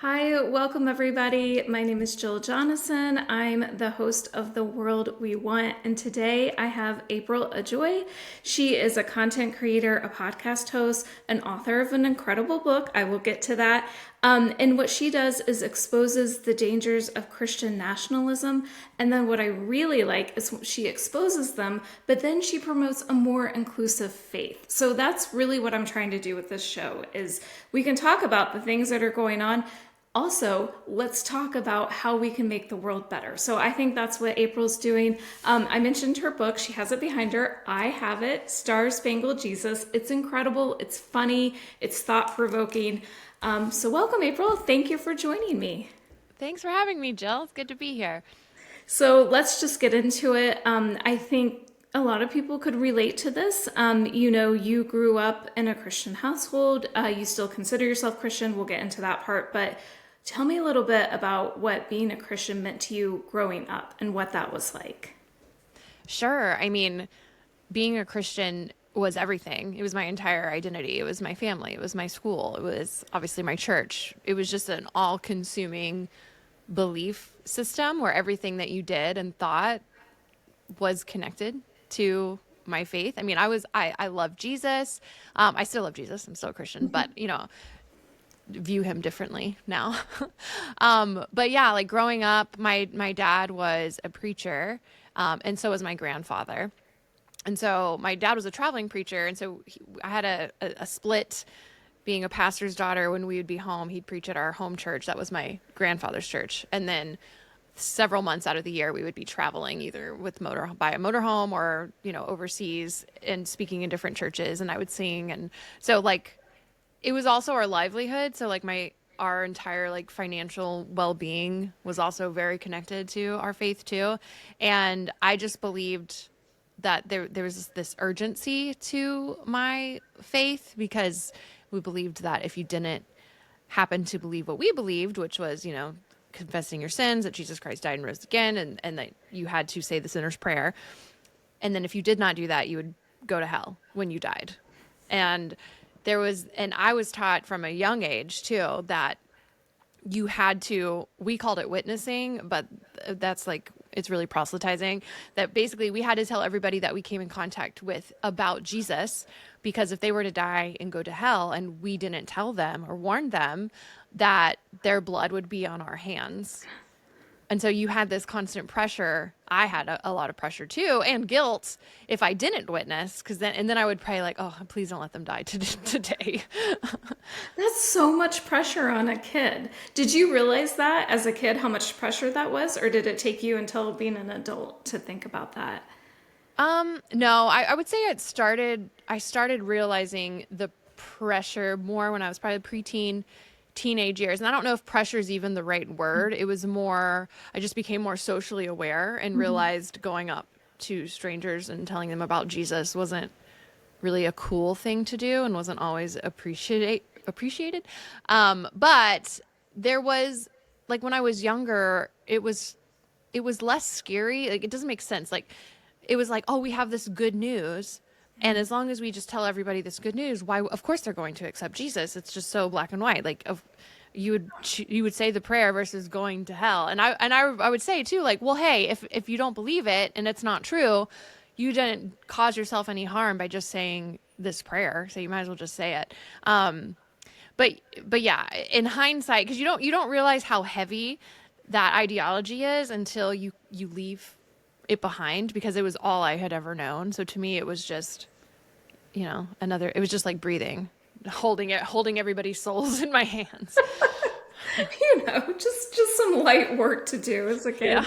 Hi, welcome everybody. My name is Jill Jonathan. I'm the host of The World We Want, and today I have April Ajoy. She is a content creator, a podcast host, an author of an incredible book. I will get to that. And what she does is exposes the dangers of Christian nationalism. And then what I really like is she exposes them, but then she promotes a more inclusive faith. So that's really what I'm trying to do with this show is we can talk about the things that are going on. Also, let's talk about how we can make the world better. So I think that's what April's doing. I mentioned her book. She has it behind her. I have it, Spangled Jesus. It's incredible. It's funny. It's thought-provoking. So welcome, April. Thank you for joining me. Thanks for having me, Jill. It's good to be here. So let's just get into it. I think a lot of people could relate to this. You grew up in a Christian household. You still consider yourself Christian. We'll get into that part. But tell me a little bit about what being a Christian meant to you growing up and what that was like. Sure. I mean, being a Christian was everything. It was my entire identity. It was my family. It was my school. It was obviously my church. It was just an all-consuming belief system where everything that you did and thought was connected to my faith. I mean, I love Jesus. I still love Jesus. I'm still a Christian, but view him differently now. But yeah, like growing up, my dad was a preacher, and so was my grandfather. And so my dad was a traveling preacher, and so I had a split being a pastor's daughter. When we would be home, he'd preach at our home church. That was my grandfather's church. And then several months out of the year, we would be traveling either with by a motorhome or, overseas and speaking in different churches, and I would sing. And so like, it was also our livelihood. So like our entire like financial well-being was also very connected to our faith too. And I just believed that there was this urgency to my faith because we believed that if you didn't happen to believe what we believed, which was, confessing your sins, that Jesus Christ died and rose again, and that you had to say the sinner's prayer. And then if you did not do that, you would go to hell when you died. And I was taught from a young age too, that you had to, we called it witnessing, but that's like, it's really proselytizing, that basically we had to tell everybody that we came in contact with about Jesus, because if they were to die and go to hell and we didn't tell them or warn them, that their blood would be on our hands. And so you had this constant pressure. I had a lot of pressure too, and guilt if I didn't witness, then I would pray like, oh, please don't let them die today. That's so much pressure on a kid. Did you realize that as a kid, how much pressure that was? Or did it take you until being an adult to think about that? No, I would say I started realizing the pressure more when I was probably preteen, teenage years. And I don't know if pressure is even the right word. It was more, I just became more socially aware and realized going up to strangers and telling them about Jesus wasn't really a cool thing to do and wasn't always appreciated. But there was, like, when I was younger, it was less scary. Like, it doesn't make sense. Like, it was like, oh, we have this good news. And as long as we just tell everybody this good news, why, of course they're going to accept Jesus. It's just so black and white. Like, you would say the prayer versus going to hell. And I would say too, like, well, hey, if you don't believe it and it's not true, you didn't cause yourself any harm by just saying this prayer. So you might as well just say it. But yeah, in hindsight, because you don't realize how heavy that ideology is until you leave it behind, because it was all I had ever known. So to me, it was just, it was just like breathing, holding everybody's souls in my hands. Just some light work to do as a kid. Yeah.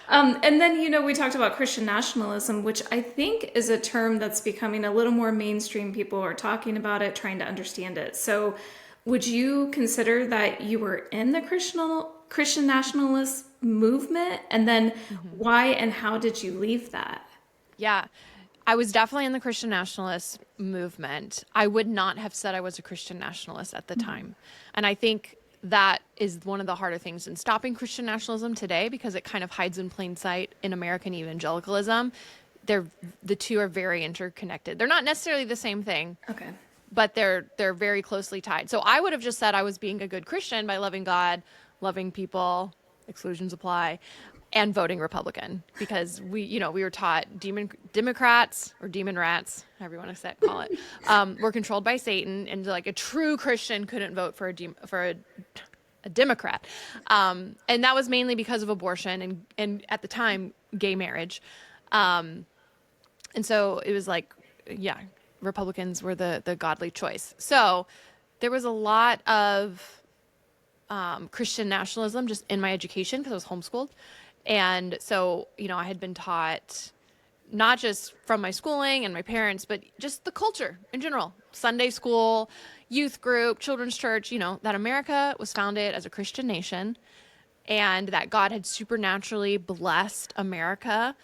And then, we talked about Christian nationalism, which I think is a term that's becoming a little more mainstream. People are talking about it, trying to understand it. So would you consider that you were in the Christian nationalist movement? And then why and how did you leave that? Yeah. I was definitely in the Christian nationalist movement. I would not have said I was a Christian nationalist at the time. And I think that is one of the harder things in stopping Christian nationalism today, because it kind of hides in plain sight in American evangelicalism. The two are very interconnected. They're not necessarily the same thing, Okay. but they're very closely tied. So I would have just said I was being a good Christian by loving God, loving people, exclusions apply, and voting Republican, because we were taught Democrats or demon rats, however you want to call it, were controlled by Satan, and like a true Christian couldn't vote for a Democrat, and that was mainly because of abortion and at the time gay marriage, and so it was like, yeah, Republicans were the godly choice. So there was a lot of Christian nationalism just in my education because I was homeschooled. And so, I had been taught not just from my schooling and my parents, but just the culture in general, Sunday school, youth group, children's church, that America was founded as a Christian nation and that God had supernaturally blessed America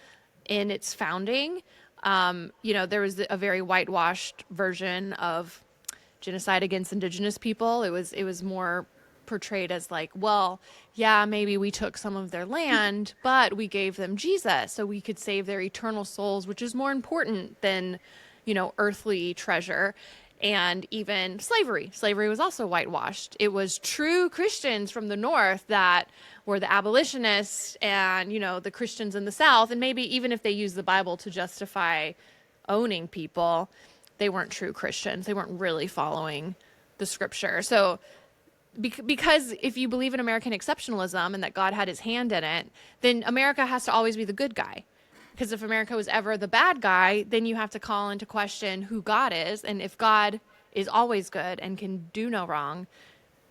in its founding. There was a very whitewashed version of genocide against indigenous people. It was more portrayed as like, well, yeah, maybe we took some of their land, but we gave them Jesus so we could save their eternal souls, which is more important than, earthly treasure. And even slavery. Slavery was also whitewashed. It was true Christians from the North that were the abolitionists and, the Christians in the South. And maybe even if they used the Bible to justify owning people, they weren't true Christians. They weren't really following the scripture. So because if you believe in American exceptionalism and that God had his hand in it, then America has to always be the good guy. Because if America was ever the bad guy, then you have to call into question who God is. And if God is always good and can do no wrong,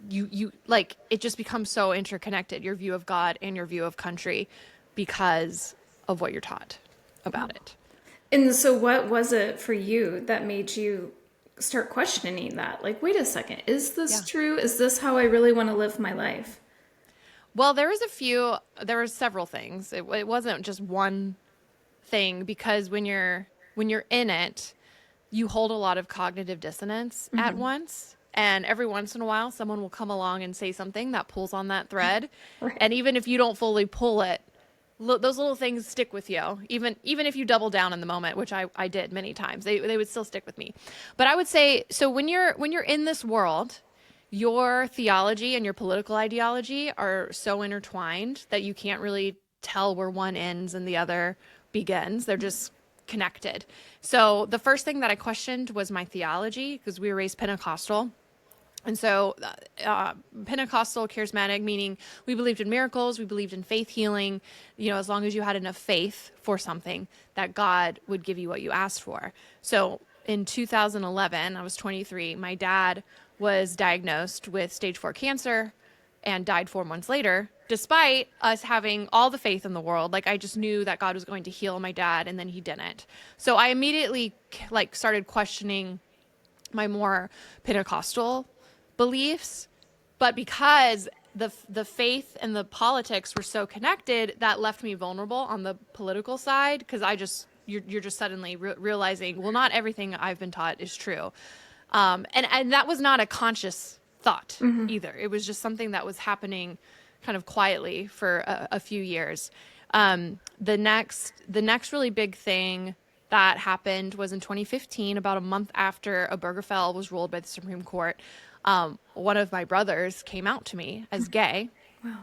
you like, it just becomes so interconnected, your view of God and your view of country, because of what you're taught about it. And so what was it for you that made you start questioning that? Like, wait a second, is this true? Is this how I really want to live my life? Well, there were several things. It wasn't just one thing, because when you're in it, you hold a lot of cognitive dissonance at once. And every once in a while, someone will come along and say something that pulls on that thread. Right. And even if you don't fully pull it, those little things stick with you. Even if you double down in the moment, which I did many times, they would still stick with me. But I would say, so when you're in this world, your theology and your political ideology are so intertwined that you can't really tell where one ends and the other begins. They're just connected. So the first thing that I questioned was my theology, because we were raised Pentecostal. And so Pentecostal, charismatic, meaning we believed in miracles, we believed in faith healing, as long as you had enough faith for something, that God would give you what you asked for. So in 2011, I was 23, my dad was diagnosed with stage 4 cancer and died 4 months later, despite us having all the faith in the world. Like, I just knew that God was going to heal my dad, and then he didn't. So I immediately started questioning my more Pentecostal beliefs, but because the faith and the politics were so connected, that left me vulnerable on the political side, because you're just suddenly realizing, well, not everything I've been taught is true, and that was not a conscious thought either. It was just something that was happening kind of quietly for a few years. The next really big thing that happened was in 2015, about a month after Obergefell was ruled by the Supreme Court. One of my brothers came out to me as gay. Wow.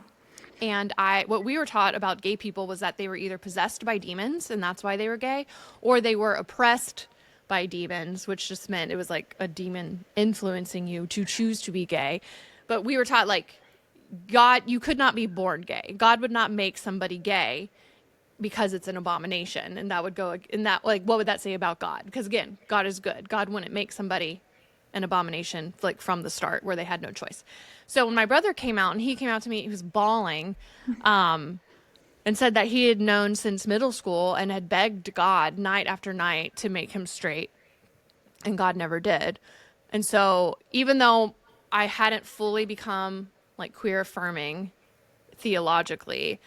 And what we were taught about gay people was that they were either possessed by demons, and that's why they were gay, or they were oppressed by demons, which just meant it was like a demon influencing you to choose to be gay. But we were taught, like, God, you could not be born gay. God would not make somebody gay because it's an abomination. And that would go in that, like, what would that say about God? Because again, God is good. God wouldn't make somebody an abomination, like, from the start, where they had no choice. So when my brother came out, and he came out to me, he was bawling, and said that he had known since middle school and had begged God night after night to make him straight, and God never did. And so even though I hadn't fully become, like, queer affirming theologically,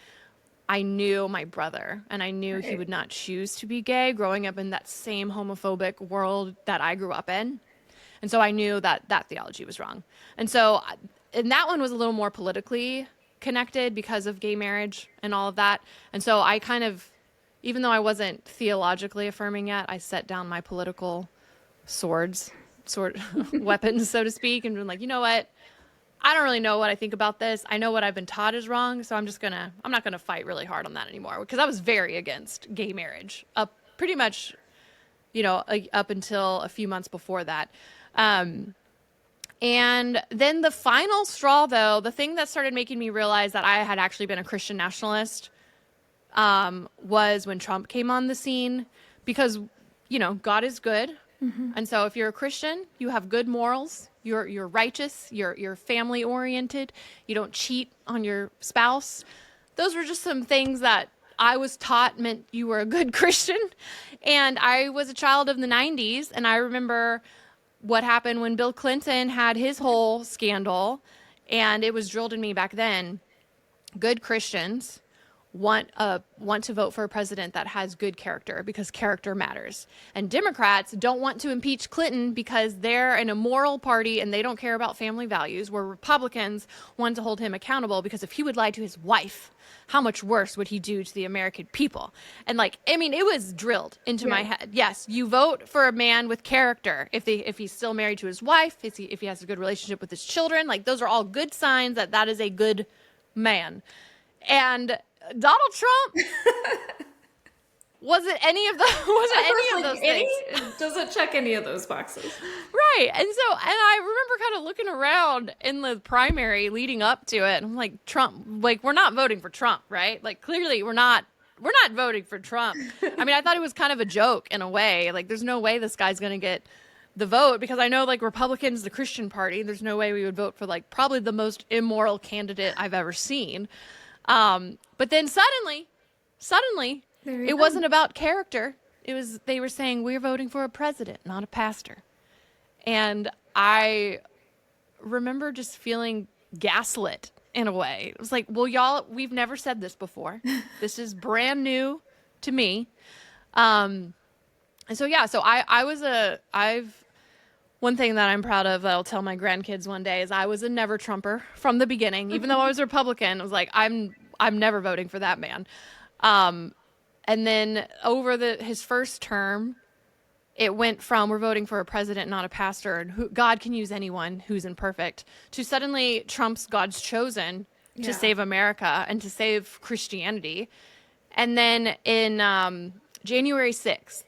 I knew my brother, and I knew he would not choose to be gay, growing up in that same homophobic world that I grew up in. And so I knew that theology was wrong. And that one was a little more politically connected because of gay marriage and all of that. And so I kind of, even though I wasn't theologically affirming yet, I set down my political swords, sort of weapons, so to speak, and been like, you know what? I don't really know what I think about this. I know what I've been taught is wrong, so I'm not gonna fight really hard on that anymore, because I was very against gay marriage up pretty much, up until a few months before that. And then the final straw, though, the thing that started making me realize that I had actually been a Christian nationalist, was when Trump came on the scene, because, God is good. Mm-hmm. And so if you're a Christian, you have good morals, you're righteous, you're family oriented, you don't cheat on your spouse. Those were just some things that I was taught meant you were a good Christian. And I was a child of the 90s, and I remember what happened when Bill Clinton had his whole scandal, and it was drilled in me back then. Good Christians want to vote for a president that has good character, because character matters. And Democrats don't want to impeach Clinton because they're an immoral party and they don't care about family values, where Republicans want to hold him accountable because if he would lie to his wife, how much worse would he do to the American people? And it was drilled into my head. Yes, you vote for a man with character. If he's still married to his wife, if he has a good relationship with his children, those are all good signs that is a good man. And Donald Trump wasn't any of those things. Doesn't check any of those boxes. Right. And I remember kind of looking around in the primary leading up to it, and I'm like, Trump, we're not voting for Trump, right? Clearly we're not voting for Trump. I thought it was kind of a joke in a way. There's no way this guy's going to get the vote, because I know Republicans, the Christian party, there's no way we would vote for probably the most immoral candidate I've ever seen. But then suddenly it wasn't about character. They were saying, we're voting for a president, not a pastor. And I remember just feeling gaslit in a way. It was like, well, y'all, we've never said this before. This is brand new to me. And so, yeah, one thing that I'm proud of that I'll tell my grandkids one day is I was a never Trumper from the beginning. Even though I was a Republican, I was like, I'm never voting for that man. And then over his first term, it went from we're voting for a president, not a pastor, and God can use anyone who's imperfect, to suddenly Trump's God's chosen to save America and to save Christianity. And then in January 6th,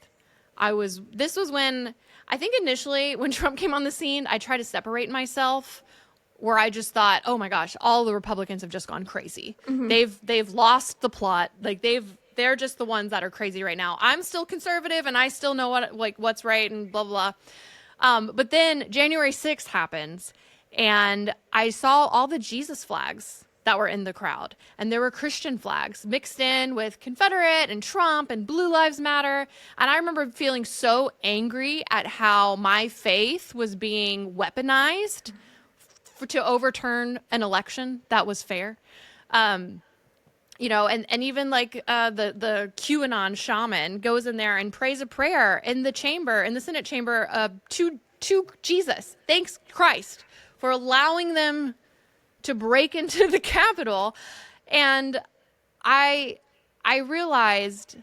this was when, I think initially when Trump came on the scene, I tried to separate myself, where I just thought, oh my gosh, all the Republicans have just gone crazy. Mm-hmm. They've lost the plot. They're just the ones that are crazy right now. I'm still conservative and I still know what's right and blah, blah, blah. But then January 6th happens, and I saw all the Jesus flags that were in the crowd. And there were Christian flags mixed in with Confederate and Trump and Blue Lives Matter. And I remember feeling so angry at how my faith was being weaponized to overturn an election that was fair. And even the QAnon shaman goes in there and prays a prayer in the Senate chamber, to Jesus. Thanks Christ for allowing them to break into the Capitol. And I realized,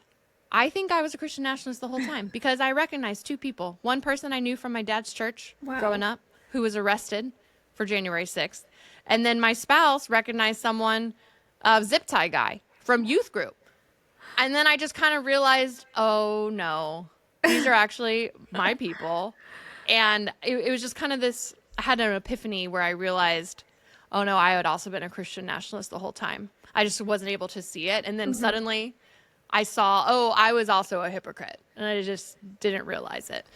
I think I was a Christian nationalist the whole time, because I recognized two people. One person I knew from my dad's church growing up, who was arrested for January 6th. And then my spouse recognized someone, zip tie guy from youth group. And then I just kind of realized, oh no, these are actually my people. And it was just kind of this, I had an epiphany where I realized, oh no, I had also been a Christian nationalist the whole time. I just wasn't able to see it. And then suddenly I saw, oh, I was also a hypocrite. And I just didn't realize it.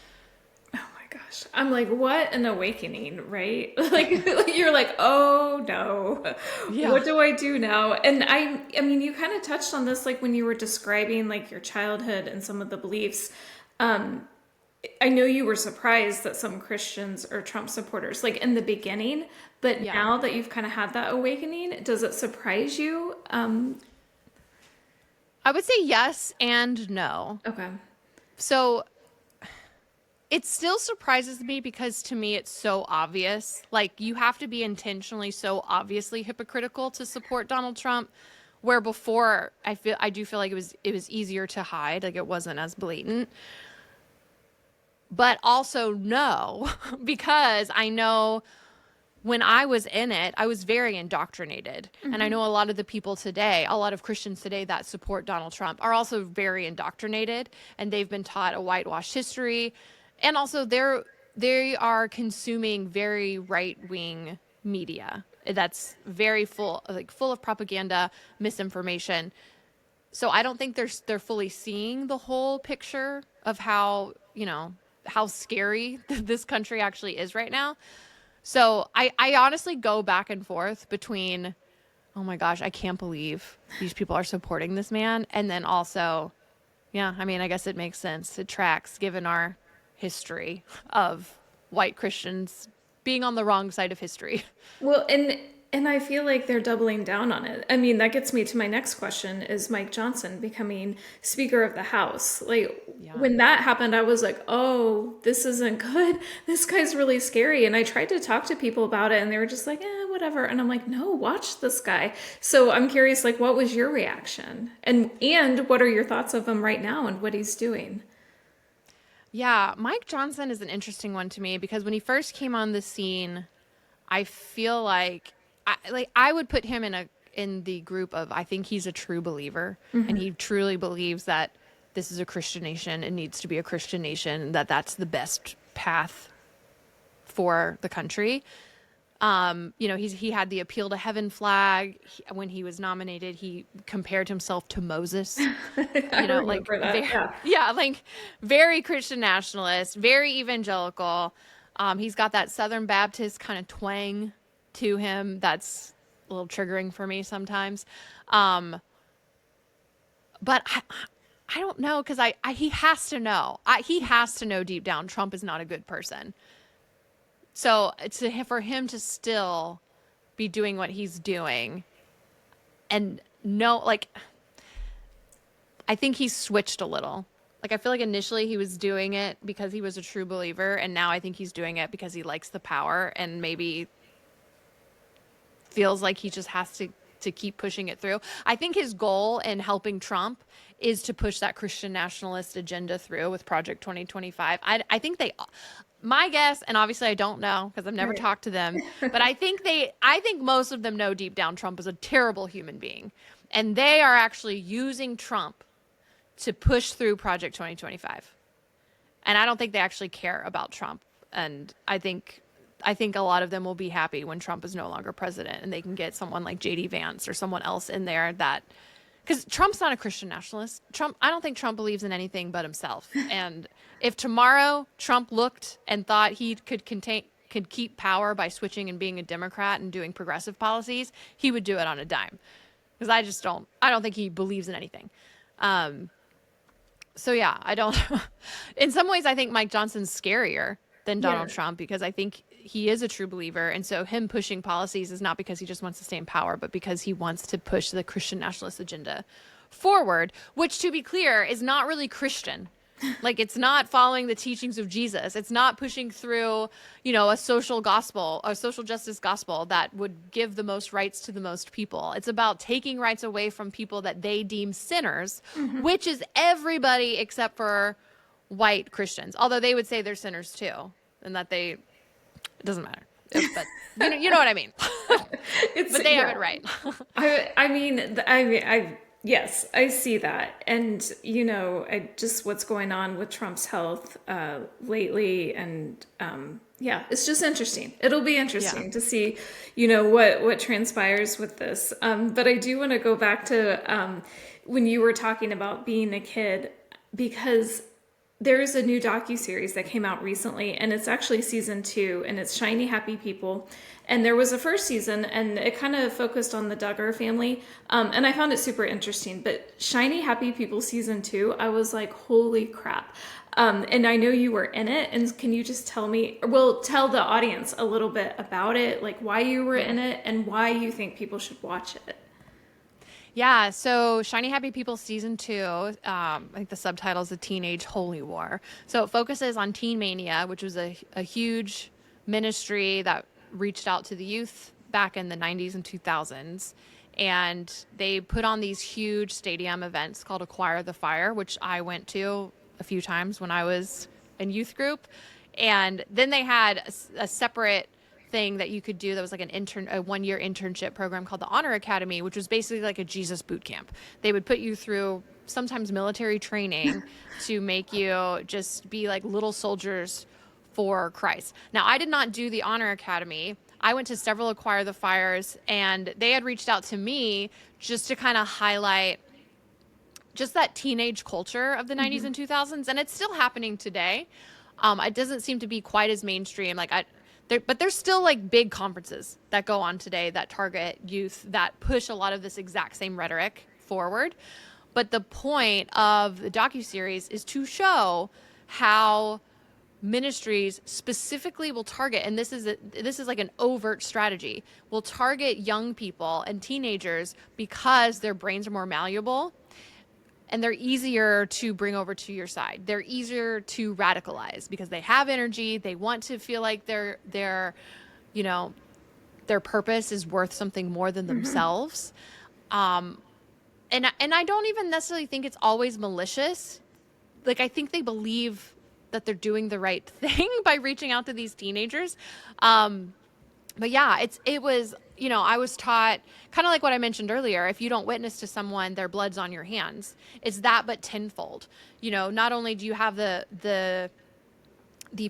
Gosh, I'm like, what an awakening, right? You're like, oh no, what do I do now? And I mean, you kind of touched on this, when you were describing your childhood and some of the beliefs. I know you were surprised that some Christians are Trump supporters, in the beginning, but now that you've kind of had that awakening, does it surprise you? I would say yes and no. Okay. So it still surprises me, because to me it's so obvious. You have to be intentionally so obviously hypocritical to support Donald Trump, where before I do feel like it was easier to hide, it wasn't as blatant. but also no, because I know when I was in it, I was very indoctrinated. And I know a lot of the people today, a lot of Christians today that support Donald Trump are also very indoctrinated, and they've been taught a whitewashed history. And also they are consuming very right-wing media that's very full of propaganda, misinformation. So I don't think they're fully seeing the whole picture of how, how scary this country actually is right now. So I honestly go back and forth between, oh my gosh, I can't believe these people are supporting this man. And then also, yeah, I mean, I guess it makes sense. It tracks given our history of white Christians being on the wrong side of history. Well, and I feel like they're doubling down on it. I mean, that gets me to my next question, is Mike Johnson becoming Speaker of the House. Like, Yeah. when that happened, I was like, oh, this isn't good. This guy's really scary. And I tried to talk to people about it, and they were just like, whatever. And I'm like, no, watch this guy. So I'm curious, like, what was your reaction? And what are your thoughts of him right now and what he's doing? Yeah, Mike Johnson is an interesting one to me because when he first came on the scene, I feel like I would put him in the group of I think he's a true believer and he truly believes that this is a Christian nation. It needs to be a Christian nation, that that's the best path for the country. He had the appeal to heaven flag. When he was nominated, he compared himself to Moses. I remember that. Very, Yeah. yeah, like very Christian nationalist, very evangelical. He's got that Southern Baptist kind of twang to him that's a little triggering for me sometimes. But I don't know because he has to know. He has to know deep down Trump is not a good person. So for him to still be doing what he's doing and no, like, I think he's switched a little. Like, I feel like initially he was doing it because he was a true believer. And now I think he's doing it because he likes the power and maybe feels like he just has to keep pushing it through. I think his goal in helping Trump is to push that Christian nationalist agenda through with Project 2025. I think my guess, and obviously I don't know because I've never talked to them, but I think most of them know deep down Trump is a terrible human being. And they are actually using Trump to push through Project 2025. And I don't think they actually care about Trump. And I think a lot of them will be happy when Trump is no longer president and they can get someone like JD Vance or someone else in there that, because Trump's not a Christian nationalist. I don't think Trump believes in anything but himself. And if tomorrow Trump looked and thought he could keep power by switching and being a Democrat and doing progressive policies, he would do it on a dime. Because I don't think he believes in anything. So yeah, I don't, in some ways I think Mike Johnson's scarier than Donald Trump because I think he is a true believer. And so him pushing policies is not because he just wants to stay in power, but because he wants to push the Christian nationalist agenda forward, which, to be clear, is not really Christian. Like, it's not following the teachings of Jesus. It's not pushing through, a social justice gospel that would give the most rights to the most people. It's about taking rights away from people that they deem sinners, which is everybody except for white Christians. Although they would say they're sinners too, and that it doesn't matter. But you know what I mean. But they have it right. Yes, I see that. And, just what's going on with Trump's health lately. And it's just interesting. It'll be interesting to see, what transpires with this. But I do want to go back to when you were talking about being a kid, because there's a new docuseries that came out recently, and it's actually season 2, and it's Shiny Happy People. And there was a first season, and it kind of focused on the Duggar family, and I found it super interesting. But Shiny Happy People season 2, I was like, holy crap. And I know you were in it, and can you just tell the audience a little bit about it, like why you were in it and why you think people should watch it? Yeah, so Shiny Happy People Season 2, I think the subtitle is The Teenage Holy War. So it focuses on teen mania, which was a huge ministry that reached out to the youth back in the 90s and 2000s. And they put on these huge stadium events called Acquire the Fire, which I went to a few times when I was and youth group. And then they had a separate thing that you could do that was like a 1-year internship program called the Honor Academy, which was basically like a Jesus boot camp. They would put you through sometimes military training to make you just be like little soldiers for Christ. Now, I did not do the Honor Academy. I went to several Acquire the Fires, and they had reached out to me just to kind of highlight just that teenage culture of the 90s and 2000s, and it's still happening today. It doesn't seem to be quite as mainstream. But there's still like big conferences that go on today that target youth, that push a lot of this exact same rhetoric forward. But the point of the docuseries is to show how ministries specifically will target, and this is like an overt strategy, will target young people and teenagers because their brains are more malleable and they're easier to bring over to your side. They're easier to radicalize because they have energy. They want to feel like their purpose is worth something more than themselves. And I don't even necessarily think it's always malicious. Like, I think they believe that they're doing the right thing by reaching out to these teenagers. But yeah, it was, I was taught kind of like what I mentioned earlier. If you don't witness to someone, their blood's on your hands. It's that, but tenfold. Not only do you have the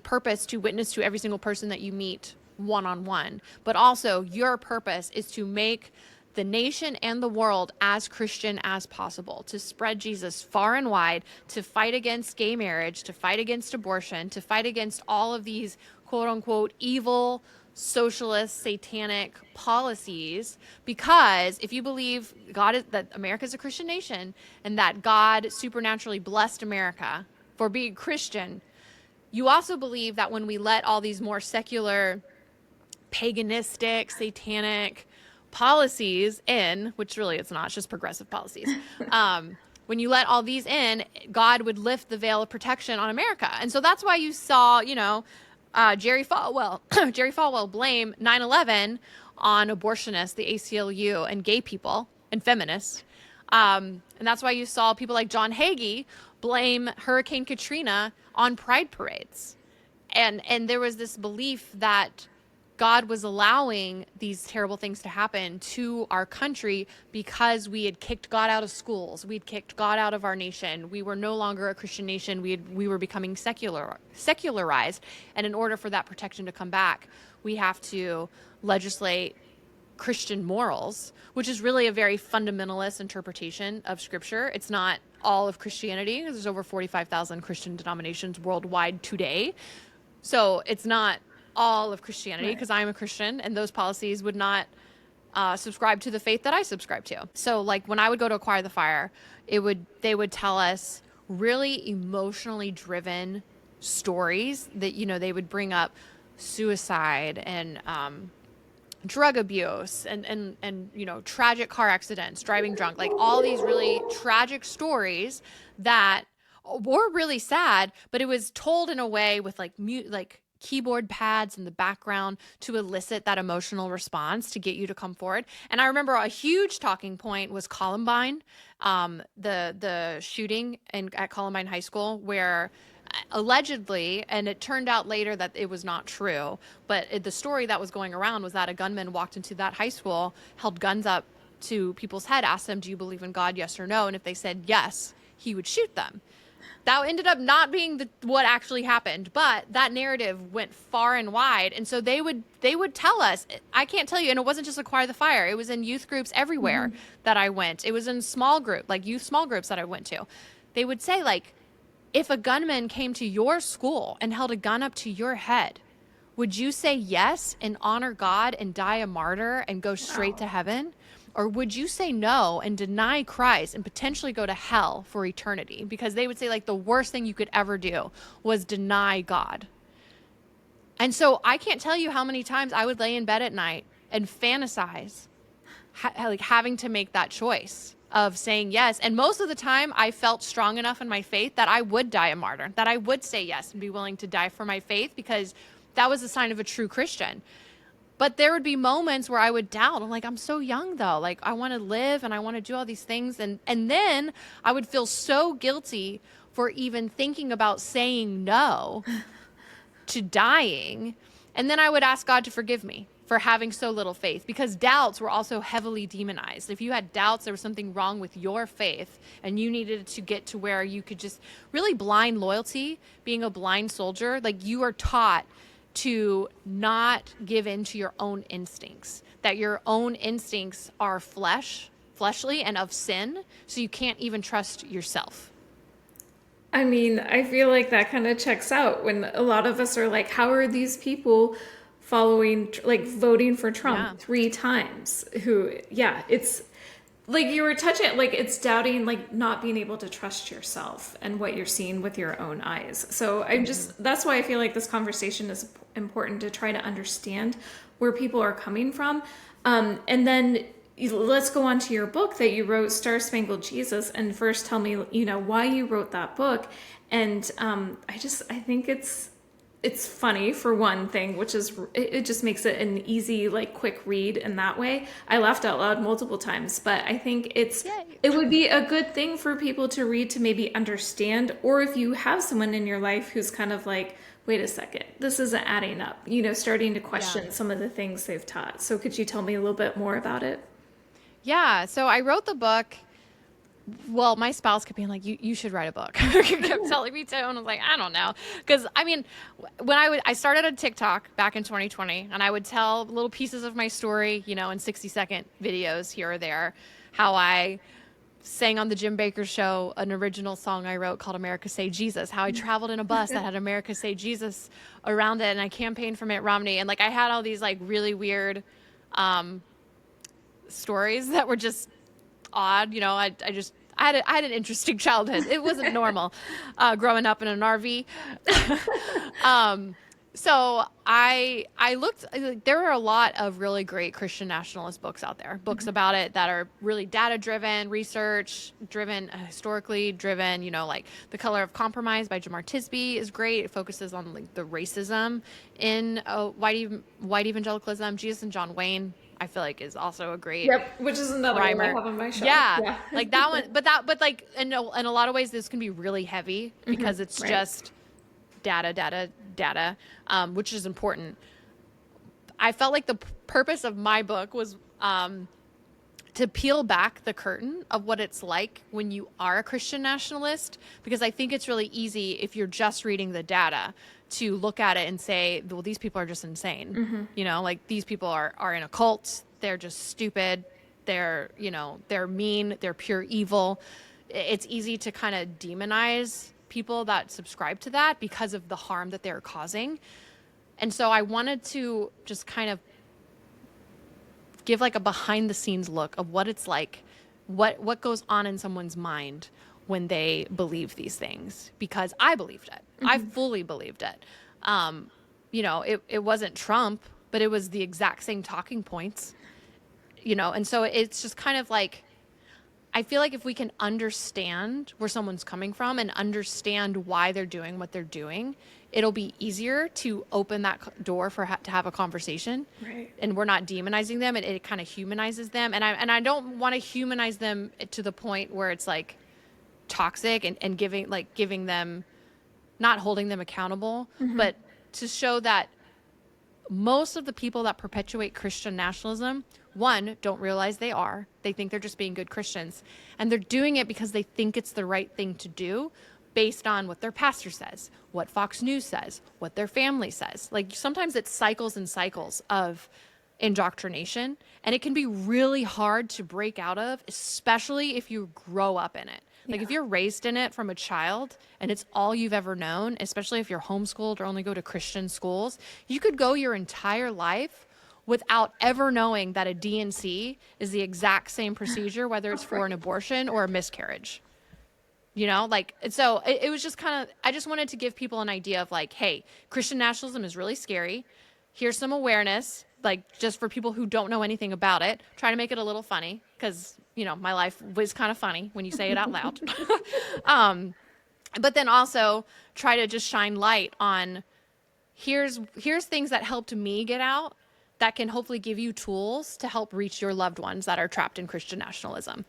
purpose to witness to every single person that you meet one-on-one, but also your purpose is to make the nation and the world as Christian as possible, to spread Jesus far and wide, to fight against gay marriage, to fight against abortion, to fight against all of these quote unquote evil socialist satanic policies. Because if you believe that America is a Christian nation and that God supernaturally blessed America for being Christian, you also believe that when we let all these more secular, paganistic, satanic policies in, which really it's not, it's just progressive policies, when you let all these in, God would lift the veil of protection on America. And so that's why you saw, Jerry Falwell blame 9/11 on abortionists, the ACLU, and gay people and feminists. And that's why you saw people like John Hagee blame Hurricane Katrina on pride parades. And there was this belief that God was allowing these terrible things to happen to our country because we had kicked God out of schools. We'd kicked God out of our nation. We were no longer a Christian nation. We were becoming secularized. And in order for that protection to come back, we have to legislate Christian morals, which is really a very fundamentalist interpretation of Scripture. It's not all of Christianity. There's over 45,000 Christian denominations worldwide today. So it's not all of Christianity, because I'm a Christian, and those policies would not subscribe to the faith that I subscribe to. So like when I would go to Acquire the Fire, they would tell us really emotionally driven stories that, they would bring up suicide and drug abuse and tragic car accidents, driving drunk, like all these really tragic stories that were really sad, but it was told in a way with like keyboard pads in the background to elicit that emotional response to get you to come forward. And I remember a huge talking point was Columbine, the shooting at Columbine High School, where allegedly, and it turned out later that it was not true, but the story that was going around was that a gunman walked into that high school, held guns up to people's head, asked them, "Do you believe in God, yes or no?" And if they said yes, he would shoot them. That ended up not being what actually happened, but that narrative went far and wide. And so they would tell us, I can't tell you, and it wasn't just Acquire the Fire. It was in youth groups everywhere that I went. It was in youth small groups that I went to. They would say, like, if a gunman came to your school and held a gun up to your head, would you say yes and honor God and die a martyr and go straight to heaven? Or would you say no and deny Christ and potentially go to hell for eternity? Because they would say, like, the worst thing you could ever do was deny God. And so I can't tell you how many times I would lay in bed at night and fantasize like having to make that choice of saying yes. And most of the time I felt strong enough in my faith that I would die a martyr, that I would say yes and be willing to die for my faith, because that was a sign of a true Christian. But there would be moments where I would doubt. I'm like, I'm so young though. Like I want to live and I want to do all these things. And then I would feel so guilty for even thinking about saying no to dying. And then I would ask God to forgive me for having so little faith, because doubts were also heavily demonized. If you had doubts, there was something wrong with your faith and you needed to get to where you could just really blind loyalty, being a blind soldier. Like you are taught to not give in to your own instincts, that your own instincts are fleshly and of sin. So you can't even trust yourself. I mean, I feel like that kind of checks out when a lot of us are like, how are these people following, like voting for Yeah. Trump 3 times? Who, yeah, it's like you were touching, like it's doubting, like not being able to trust yourself and what you're seeing with your own eyes. So I'm just, that's why I feel like this conversation is important, to try to understand where people are coming from. And then let's go on to your book that you wrote, Star Spangled Jesus, and first tell me, why you wrote that book. And I think it's funny for one thing, which is it just makes it an easy, like quick read in that way. I laughed out loud multiple times, but I think Yay. it would be a good thing for people to read, to maybe understand, or if you have someone in your life who's kind of like, wait a second, this isn't adding up, starting to question Yeah. some of the things they've taught. So could you tell me a little bit more about it? Yeah. So I wrote the book. Well, my spouse kept being like, you should write a book. He kept telling me to. And I was like, I don't know. Because I mean, when I started on TikTok back in 2020, and I would tell little pieces of my story, in 60-second videos here or there, how I sang on the Jim Baker show an original song I wrote called America Say Jesus, how I traveled in a bus that had America Say Jesus around it, and I campaigned for Mitt Romney. And like, I had all these like really weird stories that were just odd. I had an interesting childhood. It wasn't normal growing up in an RV. So I looked. There are a lot of really great Christian nationalist books out there. Books about it that are really data driven, research driven, historically driven. Like The Color of Compromise by Jamar Tisby is great. It focuses on like the racism in white evangelicalism. Jesus and John Wayne, I feel like, is also a great Yep, which is another one I primer. have on my shelf. Yeah, Yeah. like that one. But like in a lot of ways, this can be really heavy because it's Right. just data, which is important. I felt like the purpose of my book was to peel back the curtain of what it's like when you are a Christian nationalist, because I think it's really easy if you're just reading the data to look at it and say, well, these people are just insane. Like these people are in a cult. They're just stupid. They're mean. They're pure evil. It's easy to kind of demonize people that subscribe to that because of the harm that they're causing. And so I wanted to just kind of give like a behind the scenes look of what it's like, what goes on in someone's mind when they believe these things, because I believed it. I fully believed it. It wasn't Trump, but it was the exact same talking points, and so it's just kind of like, I feel like if we can understand where someone's coming from and understand why they're doing what they're doing, it'll be easier to open that door to have a conversation. Right. And we're not demonizing them. It kind of humanizes them. And I don't want to humanize them to the point where it's like toxic and giving them, not holding them accountable, but to show that most of the people that perpetuate Christian nationalism, one, don't realize they are. They think they're just being good Christians. And they're doing it because they think it's the right thing to do based on what their pastor says, what Fox News says, what their family says. Like sometimes it's cycles and cycles of indoctrination, and it can be really hard to break out of, especially if you grow up in it. Like if you're raised in it from a child and it's all you've ever known, especially if you're homeschooled or only go to Christian schools, you could go your entire life without ever knowing that a D&C is the exact same procedure, whether it's for an abortion or a miscarriage. So it was just kind of, I just wanted to give people an idea of like, hey, Christian nationalism is really scary. Here's some awareness, like just for people who don't know anything about it. Try to make it a little funny because, my life was kind of funny when you say it out loud. But then also try to just shine light on here's things that helped me get out that can hopefully give you tools to help reach your loved ones that are trapped in Christian nationalism.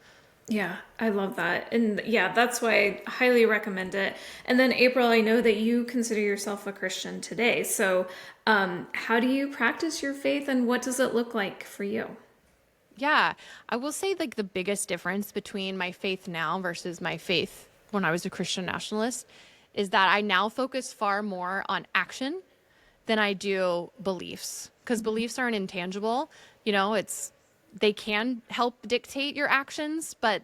Yeah, I love that. And yeah, that's why I highly recommend it. And then, April, I know that you consider yourself a Christian today. So, how do you practice your faith and what does it look like for you? Yeah, I will say like the biggest difference between my faith now versus my faith when I was a Christian nationalist is that I now focus far more on action than I do beliefs, because beliefs aren't intangible. You know, they can help dictate your actions, but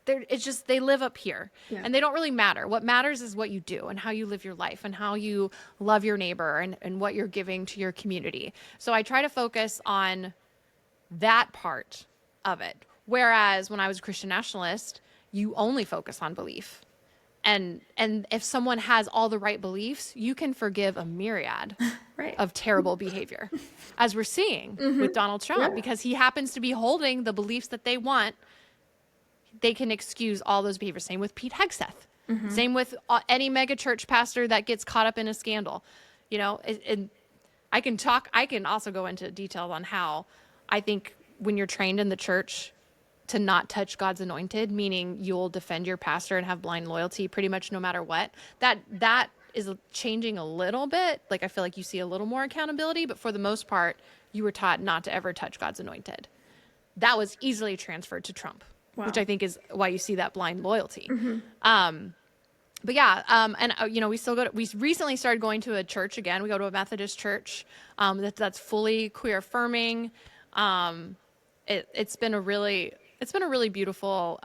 it's just they live up here Yeah. and they don't really matter. What matters is what you do and how you live your life and how you love your neighbor and what you're giving to your community. So I try to focus on that part of it. Whereas when I was a Christian nationalist, you only focus on belief. And if someone has all the right beliefs, you can forgive a myriad Right. of terrible behavior, as we're seeing with Donald Trump, Yeah. because he happens to be holding the beliefs that they want. They can excuse all those behaviors. Same with Pete Hegseth. Same with any mega church pastor that gets caught up in a scandal. You know, I can also go into details on how I think when you're trained in the church to not touch God's anointed, meaning you'll defend your pastor and have blind loyalty pretty much no matter what, that is changing a little bit. Like I feel like you see a little more accountability, but for the most part, you were taught not to ever touch God's anointed. That was easily transferred to Trump, Wow. which I think is why you see that blind loyalty. But yeah, and you know, we recently started going to a church again. We go to a Methodist church that's fully queer affirming. It's been a really beautiful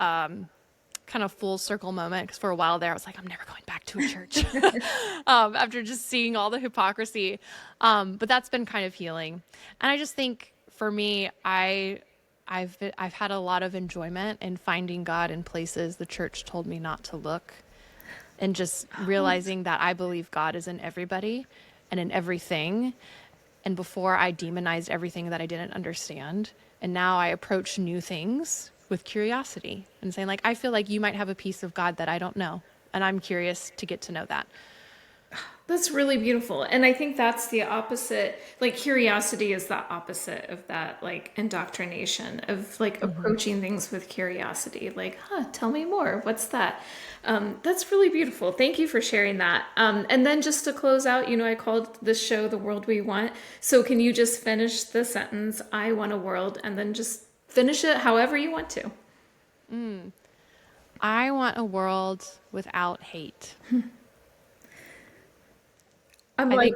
kind of full circle moment, because for a while there I was like, I'm never going back to a church after just seeing all the hypocrisy. But that's been kind of healing, and I just think for me, I've had a lot of enjoyment in finding God in places the church told me not to look. And just realizing that I believe God is in everybody and in everything. And before I demonized everything that I didn't understand. And now I approach new things with curiosity and saying, like, I feel like you might have a piece of God that I don't know. And I'm curious to get to know that. That's really beautiful. And I think that's the opposite. Like, curiosity is the opposite of that, like, indoctrination of like approaching things with curiosity. Like, tell me more. What's that? That's really beautiful. Thank you for sharing that. And then just to close out, you know, I called this show The World We Want. So can you just finish the sentence, I want a world, and then just finish it however you want to? I want a world without hate. I'm like,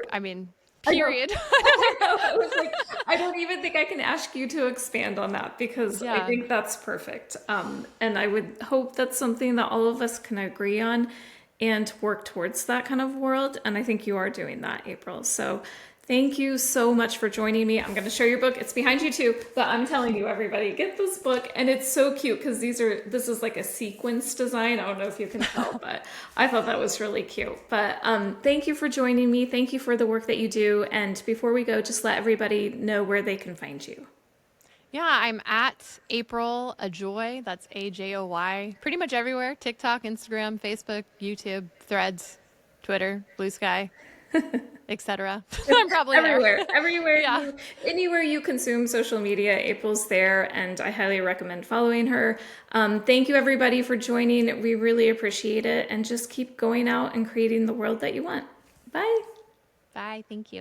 period. I was like, I don't even think I can ask you to expand on that, because I Yeah. think that's perfect. And I would hope that's something that all of us can agree on and work towards that kind of world. And I think you are doing that, April. So thank you so much for joining me. I'm going to show your book. It's behind you too, but I'm telling you, everybody, get this book. And it's so cute because this is like a sequence design. I don't know if you can tell, but I thought that was really cute. But thank you for joining me. Thank you for the work that you do. And before we go, just let everybody know where they can find you. Yeah, I'm at April Ajoy. That's AJOY. Pretty much everywhere. TikTok, Instagram, Facebook, YouTube, Threads, Twitter, Blue Sky, etc. I'm probably Everywhere, there. everywhere, Yeah. anywhere you consume social media, April's there, and I highly recommend following her. Thank you, everybody, for joining. We really appreciate it, and just keep going out and creating the world that you want. Bye. Bye. Thank you.